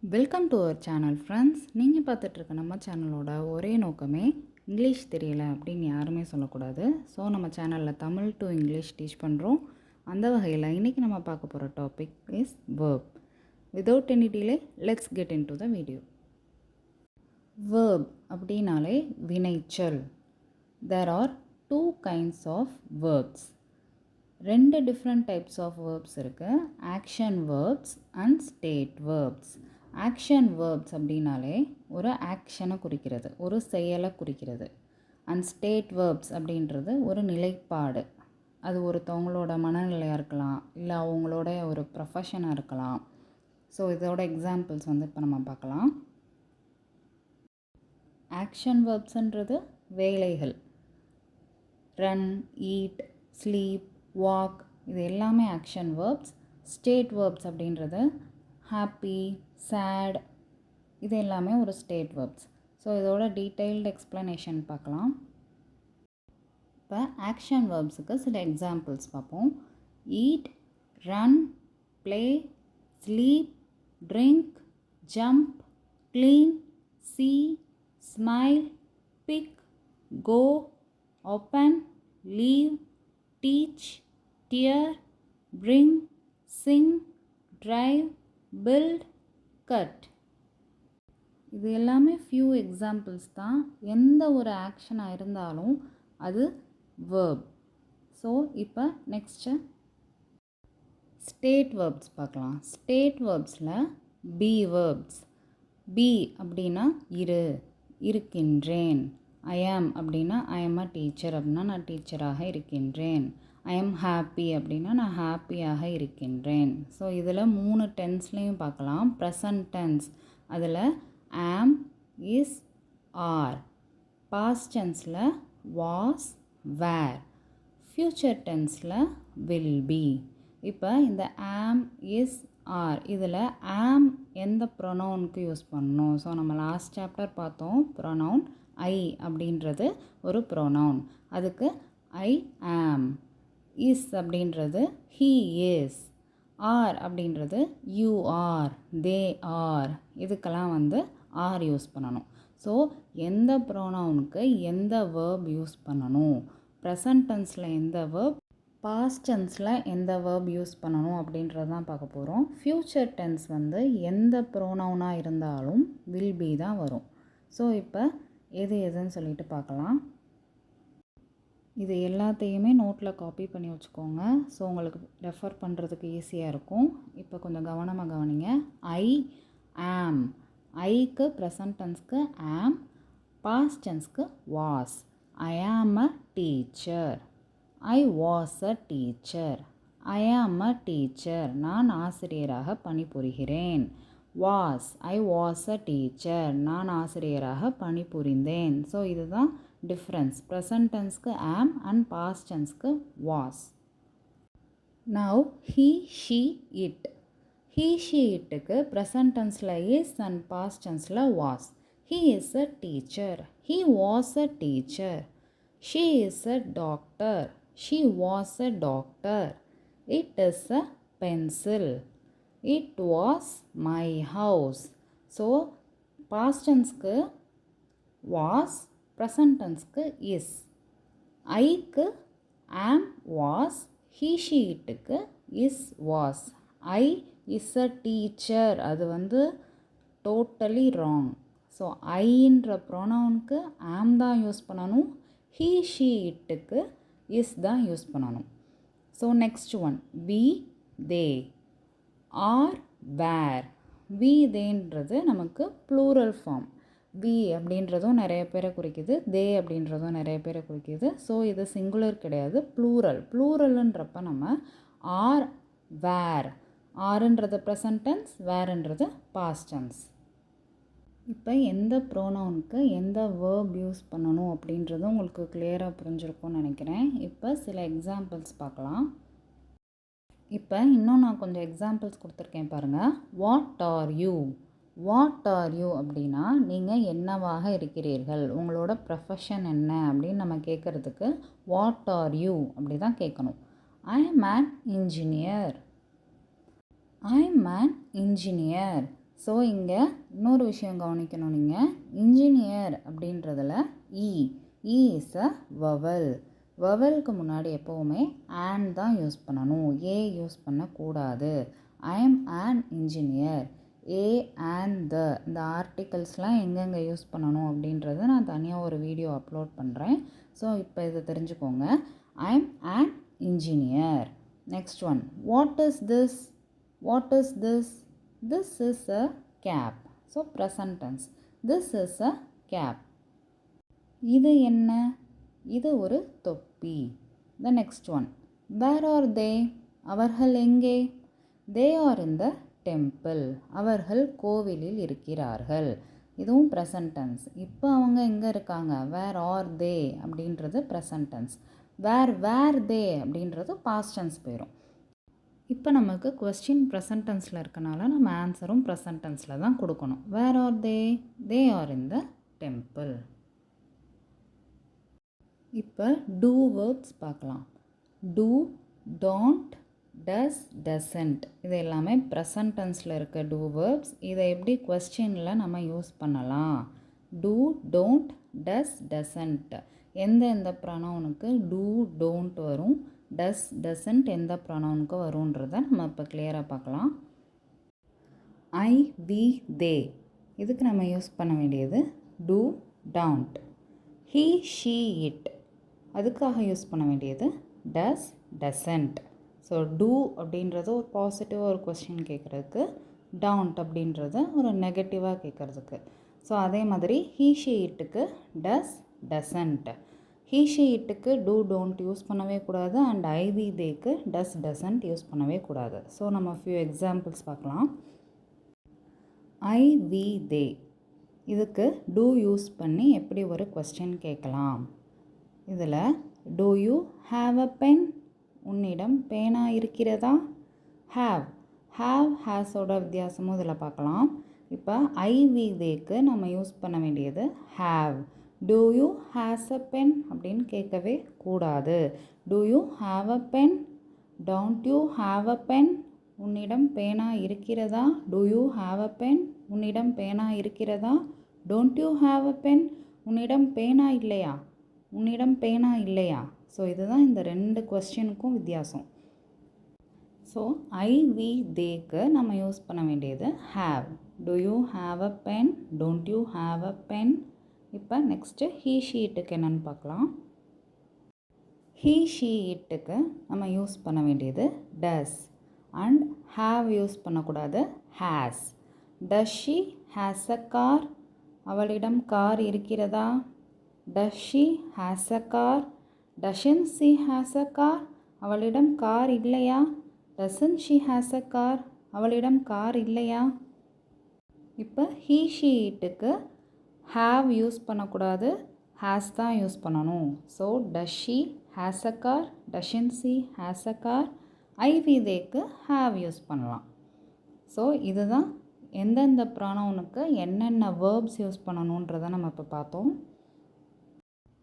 Welcome to our channel friends. நீங்கள் பார்த்துட்ருக்க நம்ம சேனலோட ஒரே நோக்கமே இங்கிலீஷ் தெரியல அப்படின்னு யாருமே சொல்லக்கூடாது. ஸோ நம்ம சேனலில் தமிழ் டு இங்கிலீஷ் டீச் பண்ணுறோம். அந்த வகையில் இன்றைக்கி நம்ம பார்க்க போகிற topic is verb. Without any delay let's get into the video. verb அப்படின்னாலே வினைச்சொல். There are two kinds of verbs. ரெண்டு டிஃப்ரெண்ட் டைப்ஸ் ஆஃப் வேர்ப்ஸ் இருக்குது. Action verbs and state verbs. Action verbs அப்படின்னாலே ஒரு ஆக்ஷனை குறிக்கிறது, ஒரு செயலை குறிக்கிறது. அண்ட் ஸ்டேட் வேர்ப்ஸ் அப்படின்றது ஒரு நிலைப்பாடு. அது ஒருத்தவங்களோட மனநிலையாக இருக்கலாம், இல்லை அவங்களோட ஒரு ப்ரொஃபஷனாக இருக்கலாம். ஸோ இதோட எக்ஸாம்பிள்ஸ் இப்போ நம்ம பார்க்கலாம். ஆக்ஷன் வேர்ப்ஸ்ன்றது வேலைகள். ரன், ஈட், ஸ்லீப், வாக், இது எல்லாமே ஆக்ஷன் வேர்ப்ஸ். ஸ்டேட் வேர்ப்ஸ் அப்படின்றது ஹாப்பி, சேட், இது எல்லாமே ஒரு ஸ்டேட் வேர்ப்ஸ். ஸோ இதோட டீட்டெயில்டு எக்ஸ்ப்ளனேஷன் பார்க்கலாம். இப்போ ஆக்ஷன் வேர்ப்ஸுக்கு சில எக்ஸாம்பிள்ஸ் பார்ப்போம். Eat, run, play, sleep, drink, jump, clean, see, smile, pick, go, open, leave, teach, tear, bring, sing, drive, build, cut. இது எல்லாமே ஃபியூ எக்ஸாம்பிள்ஸ் தான். எந்த ஒரு ஆக்ஷனாக இருந்தாலும் அது வேர்ப். ஸோ இப்போ நெக்ஸ்ட்டு ஸ்டேட் வேர்ப்ஸ் பார்க்கலாம். ஸ்டேட் வேர்ப்ஸில் பி வேர்ப்ஸ். பி அப்படின்னா இரு, இருக்கின்றேன். ஐ ஆம் அப்படின்னா ஐ ஆம் அ டீச்சர் அப்படின்னா நான் டீச்சராக இருக்கின்றேன். ஐ ஆம் ஹாப்பி அப்படின்னா நான் ஹாப்பியாக இருக்கின்றேன். ஸோ இதில் 3 டென்ஸ்லேயும் பார்க்கலாம். ப்ரெசன்ட் டென்ஸ் அதில் ஆம், இஸ், ஆர். பாஸ்ட் டென்ஸில் வாஸ், வேர். ஃப்யூச்சர் டென்ஸில் வில் பி. இப்போ இந்த ஆம், இஸ், ஆர் இதில் ஆம் எந்த ப்ரொனவுனுக்கு யூஸ் பண்ணணும்? ஸோ நம்ம லாஸ்ட் சாப்டர் பார்த்தோம். ப்ரொனவுன் ஐ அப்படின்றது ஒரு ப்ரொனவுன். அதுக்கு ஐ ஆம். இஸ் அப்படின்றது ஹீ இஸ். ஆர் அப்படின்றது யூ ஆர், தே ஆர். இதுக்கெல்லாம் ஆர் யூஸ் பண்ணணும். ஸோ எந்த ப்ரோனவுனுக்கு எந்த வேர்ப் யூஸ் பண்ணணும், ப்ரெசன்ட் டென்ஸில் எந்த வேர்ப், பாஸ்ட் டென்ஸில் எந்த வேர்ப் யூஸ் பண்ணணும் அப்படின்றது தான் பார்க்க போகிறோம். ஃப்யூச்சர் டென்ஸ் எந்த ப்ரோனவுனாக இருந்தாலும் வில் பி தான் வரும். ஸோ இப்போ எது எதுன்னு சொல்லிட்டு பார்க்கலாம். இது எல்லாத்தையுமே நோட்டில் காப்பி பண்ணி வச்சுக்கோங்க. ஸோ உங்களுக்கு ரெஃபர் பண்ணுறதுக்கு ஈஸியாக இருக்கும். இப்போ கொஞ்சம் கவனமாக கவனிங்க. ஐ ஆம். ஐக்கு ப்ரெசன்ட் டென்ஸ்க்கு ஆம், பாஸ்ட் டென்ஸ்க்கு was. I am a teacher. I was a teacher. I am a teacher. நான் ஆசிரியராக பணிபுரிகிறேன். Was, I was a teacher. நான் ஆசிரியராக பணிபுரிந்தேன். ஸோ இதுதான் டிஃப்ரென்ஸ். ப்ரெசன்ட் டென்ஸ்க்கு ஆம் அண்ட் பாஸ்ட் டென்ஸ்க்கு was. Now he, she, it. He, she, இட்டுக்கு ப்ரெசன்ட் டென்ஸில் இஸ் அண்ட் பாஸ்ட் டென்ஸில் was. He is a teacher. He was a teacher. She is a doctor. She was a doctor. It is a pencil. It was my house. So past டென்ஸ்க்கு was, present டென்ஸ்க்கு is. ஐக்கு am, was. He, she, இட்டுக்கு is, was. I is a teacher, அது totally wrong. So ஐன்ற ப்ரொனவுனுக்கு am தான் use பண்ணணும். He, she, இட்டுக்கு இஸ் தான் யூஸ் பண்ணணும். So next one we, they. Are, were. We, தேன்றது நமக்கு ப்ளூரல் ஃபார்ம். வி அப்படின்றதும் நிறைய பேரை குறிக்குது, தே அப்படின்றதும் நிறைய பேரை குறிக்குது. ஸோ இது சிங்குலர் கிடையாது, ப்ளூரல். ப்ளூரல்ன்றப்ப நம்ம ஆர், வேர். ஆறுன்றது ப்ரெசன்ட் டென்ஸ், வேர்ன்றது பாஸ்ட் டென்ஸ். இப்போ எந்த ப்ரோனவுனுக்கு எந்த வேர்ப் யூஸ் பண்ணணும் அப்படின்றது உங்களுக்கு கிளியராக புரிஞ்சிருக்கும்னு நினைக்கிறேன். இப்போ சில எக்ஸாம்பிள்ஸ் பார்க்கலாம். இப்போ இன்னும் நான் கொஞ்சம் எக்ஸாம்பிள்ஸ் கொடுத்துருக்கேன் பாருங்கள். What are you. What are you அப்படின்னா நீங்கள் என்னவாக இருக்கிறீர்கள், உங்களோட ப்ரொஃபஷன் என்ன அப்படின்னு நம்ம கேட்குறதுக்கு வாட் ஆர் யூ அப்படி தான் கேட்கணும். ஐ ஆம் an engineer. I'm an engineer. So இங்கே இன்னொரு விஷயம் கவனிக்கணும் நீங்கள். இன்ஜினியர் அப்படின்றதில் இ இஸ் அ வவல். வவலுக்கு முன்னாடி எப்போவுமே ஆன் தான் யூஸ் பண்ணணும், ஏ யூஸ் பண்ணக்கூடாது. I am an engineer. A and the இந்த ஆர்டிகல்ஸ்லாம் எங்கெங்கே யூஸ் பண்ணணும் அப்படின்றத நான் தனியாக ஒரு வீடியோ அப்லோட் பண்ணுறேன். ஸோ இப்போ இதை தெரிஞ்சுக்கோங்க. ஐ am an engineer. Next one, what is this? What is this? This is a cap. So present tense. This is a cap. இது என்ன? இது ஒரு தொப்பி. The next one. Where are they? அவர்கள் எங்கே? They are in the temple. அவர்கள் கோவிலில் இருக்கிறார்கள். இதுவும் present tense. இப்போ அவங்க எங்கே இருக்காங்க? Where are they அப்படின்றது present tense. Where they அப்படின்றது past tense போயிடும். இப்போ நமக்கு கொஸ்டின் ப்ரெசன்ட் டென்ஸில் இருக்கனால நம்ம ஆன்சரும் ப்ரெசன்ட் டென்ஸில் தான் கொடுக்கணும். Where are they? They are in the temple. இப்போ டூ வேர்ப்ஸ் பார்க்கலாம். டூ, டோன்ட், டஸ், டசன்ட் இது எல்லாமே ப்ரெசன்ட் டென்ஸில் இருக்க டூ வேர்ப்ஸ். இதை எப்படி கொஸ்டினில் நம்ம யூஸ் பண்ணலாம்? டூ, டோன்ட், டஸ், டசன்ட் எந்த ப்ரொனவுனுக்கு டூ, டோன்ட் வரும், டஸ், டசன்ட் எந்த ப்ரொனவுனுக்கு வரும்ன்றதை நம்ம இப்போ கிளியராக பார்க்கலாம். ஐ, வி, தே இதுக்கு நம்ம யூஸ் பண்ண வேண்டியது do, don't. He, she, it அதுக்காக யூஸ் பண்ண வேண்டியது டஸ், டசன்ட். ஸோ டூ அப்படின்றது ஒரு பாசிட்டிவாக ஒரு கொஸ்டின் கேட்குறதுக்கு, டோன்ட் அப்படின்றது ஒரு நெகட்டிவாக கேட்குறதுக்கு. ஸோ அதே மாதிரி ஹீ, ஷீ, இட்டுக்கு டஸ், டசன்ட். ஹீ, ஷீ, இட்டுக்கு டூ, டோன்ட் யூஸ் பண்ணவே கூடாது. அண்ட் ஐ, வி, தேக்கு டஸ், டசன்ட் யூஸ் பண்ணவே கூடாது. ஸோ நம்ம ஃபியூ எக்ஸாம்பிள்ஸ் பார்க்கலாம். ஐ, வி, தே இதுக்கு டூ யூஸ் பண்ணி எப்படி ஒரு கொஸ்டின் கேட்கலாம்? இதில் do you have a pen? உன்னிடம் பேனா இருக்கிறதா? ஹாவ் ஹேஸோட வித்தியாசமும் இதில் பார்க்கலாம். இப்போ ஐ, வி, தேக்கு நம்ம யூஸ் பண்ண வேண்டியது have. Do you has a pen அப்படின்னு கேட்கவே கூடாது. Do you have a pen? Don't you have a pen? உன்னிடம் பேனா இருக்கிறதா? Do you have a pen? உன்னிடம் பேனா இருக்கிறதா? Don't you have a pen? உன்னிடம் பேனா இல்லையா? உன்னிடம் பேனா இல்லையா? ஸோ இதுதான் இந்த ரெண்டு கொஸ்டினுக்கும் வித்தியாசம். ஸோ ஐ, வி, தேக்கு நம்ம யூஸ் பண்ண வேண்டியது have. Do you have a pen? Don't you have a pen? இப்போ நெக்ஸ்ட்டு ஹீ, ஷீ, இட்டுக்கு என்னென்னு பார்க்கலாம். ஹீ, ஷீ, இட்டுக்கு நம்ம யூஸ் பண்ண வேண்டியது டஸ். அண்ட் ஹாவ் யூஸ் பண்ணக்கூடாது, has. Does she has a car? அவளிடம் கார் இருக்கிறதா? Does she has a car? Doesn't she has a car? அவளிடம் கார் இல்லையா? Doesn't she has a car? அவளிடம் கார் இல்லையா? இப்போ ஹீ, ஷீ, இட்டுக்கு ஹாவ் யூஸ் பண்ணக்கூடாது, ஹேஸ் தான் யூஸ் பண்ணணும். So does she has a car? Doesn't she has a car? I, we, தேக்கு ஹாவ் யூஸ் பண்ணலாம். ஸோ இதுதான் எந்தெந்த ப்ரானவுனுக்கு என்னென்ன வேர்ப்ஸ் யூஸ் பண்ணணுன்றதை நம்ம இப்போ பார்த்தோம்.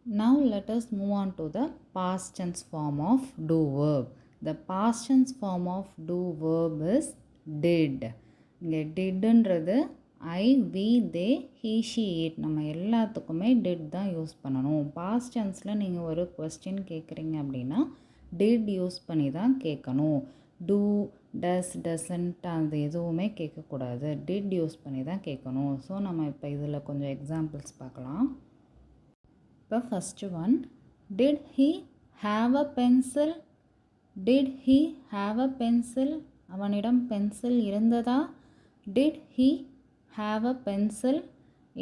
Now let us move on to the past tense form of do verb. The past tense form of do verb is did. இங்கே didன்றது I, we, they, he, she, it நம்ம எல்லாத்துக்குமே டிட் தான் use பண்ணணும். Past டென்ஸில் நீங்கள் ஒரு question கேட்குறீங்க அப்படின்னா டிட் யூஸ் பண்ணி தான் கேட்கணும். டூ, டஸ், டசன்ட் அது எதுவுமே கேட்கக்கூடாது, டிட் யூஸ் பண்ணி தான் கேட்கணும். ஸோ நம்ம இப்போ இதில் கொஞ்சம் எக்ஸாம்பிள்ஸ் பார்க்கலாம். இப்போ first one, did he have a pencil? Did he have a pencil? அவனிடம் பென்சில் இருந்ததா? Did he have a pencil?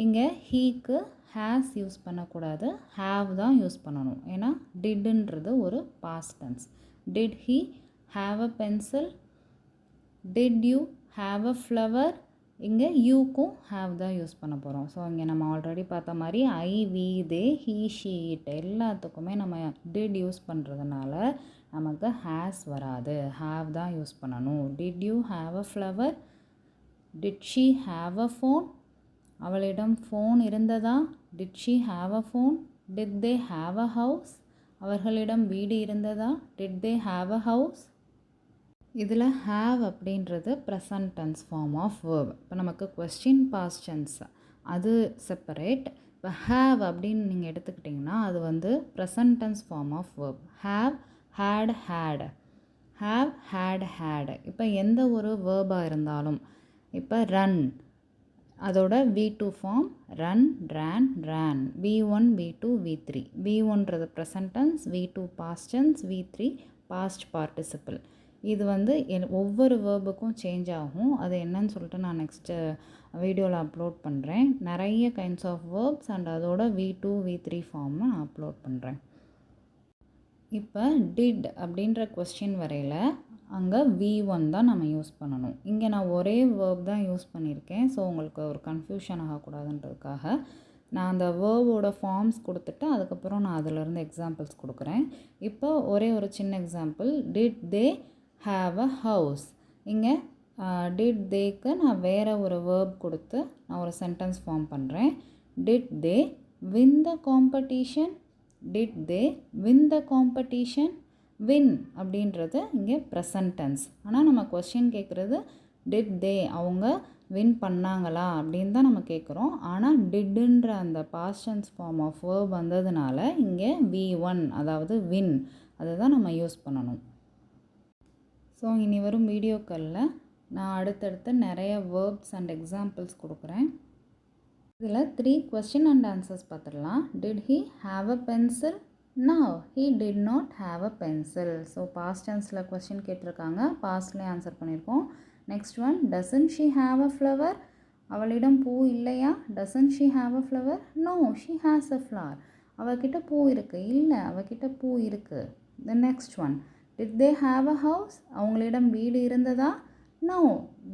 இங்கே ஹீக்கு ஹேஸ் யூஸ் பண்ணக்கூடாது, ஹாவ் தான் யூஸ் பண்ணணும். ஏன்னா டிட்ன்றது ஒரு past tense. Did he have a pencil? Did you have a flower? இங்கே யூக்கும் ஹாவ் தான் யூஸ் பண்ண போகிறோம். ஸோ இங்கே நம்ம ஆல்ரெடி பார்த்த மாதிரி I, we, they, he, she, it எல்லாத்துக்குமே நம்ம டிட் யூஸ் பண்ணுறதுனால நமக்கு ஹேஸ் வராது, ஹாவ் தான் யூஸ் பண்ணணும். Did you have a flower? Did she have a phone? அவளிடம் ஃபோன் இருந்ததா? Did she have a phone? Did they have a house? அவர்களிடம் வீடு இருந்ததா? Did they have a house? இதில் ஹாவ் அப்படின்றது present tense form of verb. இப்போ நமக்கு question past tense அது செப்பரேட். இப்போ ஹாவ் அப்படின்னு நீங்கள் எடுத்துக்கிட்டிங்கன்னா அது வந்து present tense form of verb. Have, had, had. Have, had, had. இப்போ எந்த ஒரு வேர்பாக இருந்தாலும், இப்போ ரன் அதோட V2 form run, ran, ran. V1, V2, V3. V1ன்றது present tense, V2 past tense, V3 past participle. இது வந்து ஒவ்வொரு வேர்புக்கும் சேஞ்ச் ஆகும். அது என்னன்னு சொல்லிட்டு நான் நெக்ஸ்ட்டு வீடியோவில் அப்லோட் பண்ணுறேன். நிறைய கைண்ட்ஸ் ஆஃப் வேர்ப்ஸ் அண்ட் அதோட V2, V3 ஃபார்ம் நான் அப்லோட் பண்ணுறேன். இப்போ டிட் அப்படின்ற கொஸ்டின் வரையில் அங்கே V1 தான் நம்ம யூஸ் பண்ணணும். இங்கே நான் ஒரே வேர்ப் தான் யூஸ் பண்ணியிருக்கேன். ஸோ உங்களுக்கு ஒரு கன்ஃபியூஷன் ஆகக்கூடாதுன்றதுக்காக நான் அந்த வேர்போட ஃபார்ம்ஸ் கொடுத்துட்டு அதுக்கப்புறம் நான் அதிலேருந்து எக்ஸாம்பிள்ஸ் கொடுக்குறேன். இப்போ ஒரே ஒரு சின்ன example. Did they have a house. இங்கே டிட் தேக்கு நான் வேறு ஒரு வேர்ப் கொடுத்து நான் ஒரு சென்டென்ஸ் ஃபார்ம் பண்ணுறேன். Did they win the competition. Did they win the competition. Win அப்படின்றது இங்கே ப்ரெசன்ட் டென்ஸ். ஆனால் நம்ம கொஸ்டின் கேட்குறது டிட் தே அவங்க வின் பண்ணாங்களா அப்படின்னு தான் நம்ம கேட்குறோம். ஆனால் டிட்டுன்ற அந்த past tense form of verb வந்ததுனால இங்கே V1 அதாவது வின் அதை தான் நம்ம யூஸ் பண்ணணும். ஸோ இனி வரும் வீடியோக்களில் நான் அடுத்தடுத்து நிறைய வேர்ப்ஸ் அண்ட் எக்ஸாம்பிள்ஸ் கொடுக்குறேன். இதில் 3 கொஸ்டின் அண்ட் ஆன்சர்ஸ் பார்த்துடலாம். Did he have a pencil? No, he did not have a pencil. So past டென்ஸில் கொஸ்டின் கேட்டிருக்காங்க, பாஸ்ட்லேயே ஆன்சர் பண்ணியிருக்கோம். Next one, doesn't she have a flower? அவளிடம் பூ இல்லையா? doesn't she have a flower? No, she has a flower. அவகிட்ட பூ இருக்குது. இல்லை, அவகிட்ட பூ இருக்குது. The next one, did they have a house? அவங்களிடம் வீடு இருந்ததா? No,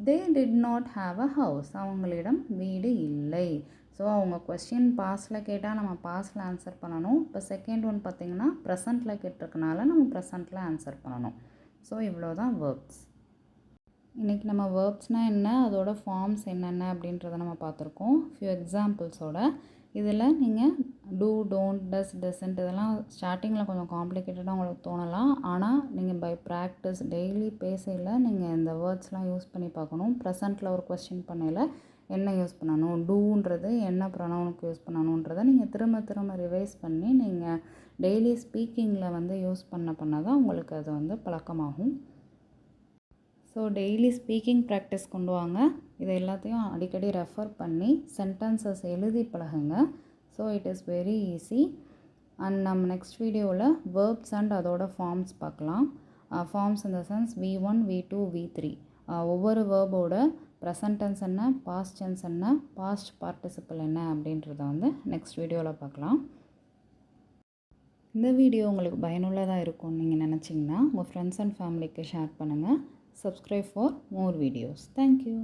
they did not have a house. அவங்களிடம் வீடு இல்லை. ஸோ அவங்க கொஸ்டின் பாஸ்டில் கேட்டால் நம்ம பாஸ்டில் ஆன்சர் பண்ணணும். இப்போ செகண்ட் ஒன் பார்த்திங்கன்னா ப்ரெசண்ட்டில் கேட்டிருக்கனால நம்ம ப்ரெசண்ட்டில் ஆன்சர் பண்ணணும். ஸோ இவ்வளோ தான் வேர்ப்ஸ். இன்றைக்கி நம்ம வேர்ப்ஸ்னால் என்ன, அதோட ஃபார்ம்ஸ் என்னென்ன அப்படின்றத நம்ம பார்த்துருக்கோம் ஃபியூ எக்ஸாம்பிள்ஸோட. இதில் நீங்கள் டூ, டோன்ட், டஸ், டசன்ட் இதெல்லாம் ஸ்டார்டிங்கில் கொஞ்சம் காம்ப்ளிகேட்டடாக உங்களுக்கு தோணலாம். ஆனால் நீங்கள் பை ப்ராக்டிஸ் டெய்லி பேசையில் நீங்கள் இந்த வேர்ட்ஸ்லாம் யூஸ் பண்ணி பார்க்கணும். ப்ரெசண்ட்டில் ஒரு கொஸ்டின் பண்ணையில் என்ன யூஸ் பண்ணணும், டூன்றது என்ன ப்ரொனவுனுக்கு யூஸ் பண்ணணுன்றதை நீங்கள் திரும்ப ரிவைஸ் பண்ணி நீங்கள் டெய்லி ஸ்பீக்கிங்கில் வந்து யூஸ் பண்ண தான் உங்களுக்கு அது வந்து பழக்கமாகும். ஸோ டெய்லி ஸ்பீக்கிங் ப்ராக்டிஸ் கொண்டு வாங்க. இதை எல்லாத்தையும் அடிக்கடி ரெஃபர் பண்ணி சென்டென்சஸ் எழுதி பழகுங்க. So it is very easy. And நம்ம நெக்ஸ்ட் வீடியோவில் வேர்ப்ஸ் அண்ட் அதோட ஃபார்ம்ஸ் பார்க்கலாம். Forms in the sense V1, V2, V3. ஒவ்வொரு வேர்போட ப்ரெசன்ட் டென்ஸ் என்ன, பாஸ்ட் டென்ஸ் என்ன, பாஸ்ட் பார்ட்டிசிபிள் என்ன அப்படின்றத வந்து நெக்ஸ்ட் வீடியோவில் பார்க்கலாம். இந்த வீடியோ உங்களுக்கு பயனுள்ளதாக இருக்கும்னு நீங்கள் நினச்சிங்கன்னா உங்கள் ஃப்ரெண்ட்ஸ் அண்ட் ஃபேமிலிக்கு ஷேர் பண்ணுங்கள். Subscribe for more videos. Thank you.